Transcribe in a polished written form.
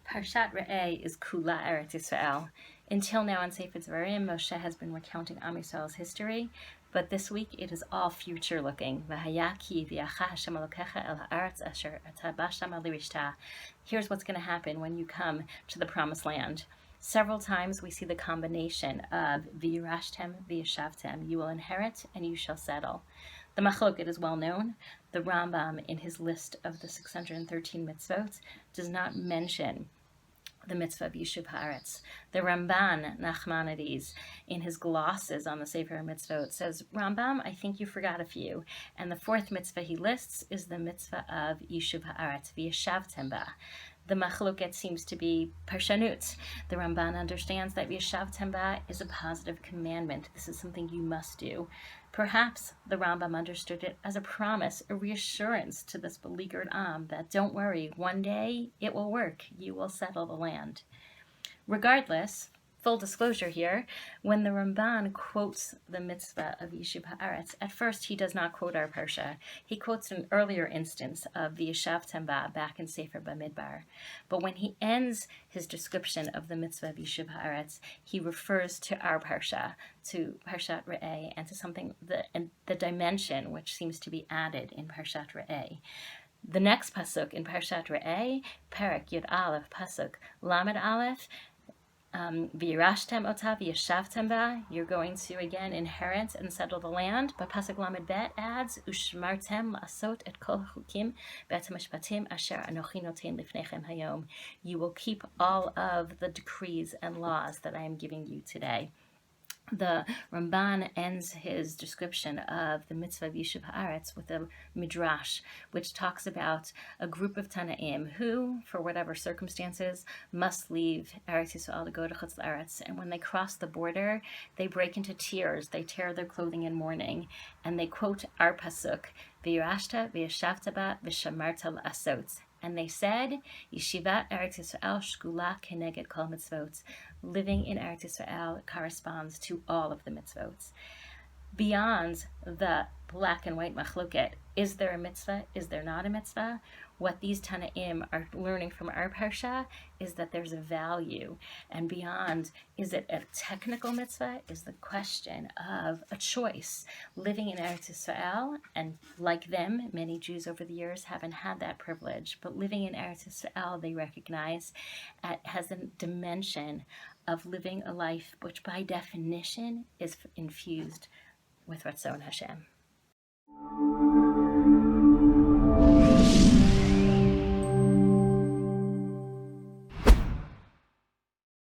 Parashat Re'eh is Kula Eretz Yisrael. Until now in Sefer Dvarim, Moshe has been recounting Am Yisrael's history, but this week it is all future-looking. Here's what's going to happen when you come to the Promised Land. Several times we see the combination of v'yirashtem v'yashavtem, you will inherit and you shall settle. The Machloket is well known. The Rambam, in his list of the 613 mitzvot, does not mention the mitzvah of Yishuv Haaretz. The Ramban, Nachmanides, in his glosses on the Sefer Mitzvot, says, Rambam, I think you forgot a few. And the fourth mitzvah he lists is the mitzvah of Yishuv Haaretz, v'yashavtem ba. The Machloket seems to be Parshanut. The Ramban understands that v'yashavtem ba is a positive commandment. This is something you must do. Perhaps the Rambam understood it as a promise, a reassurance to this beleaguered Am that don't worry, one day it will work. You will settle the land. Regardless, full disclosure here, when the Ramban quotes the mitzvah of Yishuv Haaretz, at first he does not quote our Parsha. He quotes an earlier instance of v'yashavtem ba back in Sefer Bamidbar. But when he ends his description of the mitzvah of Yishuv Haaretz, he refers to our Parsha, to Parashat Re'eh, and to something, the dimension which seems to be added in Parashat Re'eh. The next pasuk in Parashat Re'eh, Perek Yud Aleph, pasuk Lamed Aleph, V'yirashtem ota v'yashavtem ba, you're going to again inherit and settle the land. But pasuk Lamed Bet adds, Ushmartem la'asot et kol chukim be'et mishpatim asher anochi noten lifnechem hayom. You will keep all of the decrees and laws that I am giving you today. The Ramban ends his description of the mitzvah of Yishuv Haaretz with a Midrash, which talks about a group of Tanaim who, for whatever circumstances, must leave Eretz Yisrael to go to Chutz La'aretz. And when they cross the border, they break into tears, they tear their clothing in mourning, and they quote our pasuk, V'yirashta v'yashavta ba v'shamarta la'asot. And they said, Yeshivat Eretz Yisrael shkula keneged kol mitzvot. Living in Eretz Yisrael corresponds to all of the mitzvot. Beyond the black and white machloket, is there a mitzvah? Is there not a mitzvah? What these Tanaim are learning from our parsha is that there's a value. And beyond, is it a technical mitzvah? Is the question of a choice. Living in Eretz Yisrael, and like them, many Jews over the years haven't had that privilege, but living in Eretz Yisrael, they recognize, has a dimension of living a life which by definition is infused with Ratzon Hashem.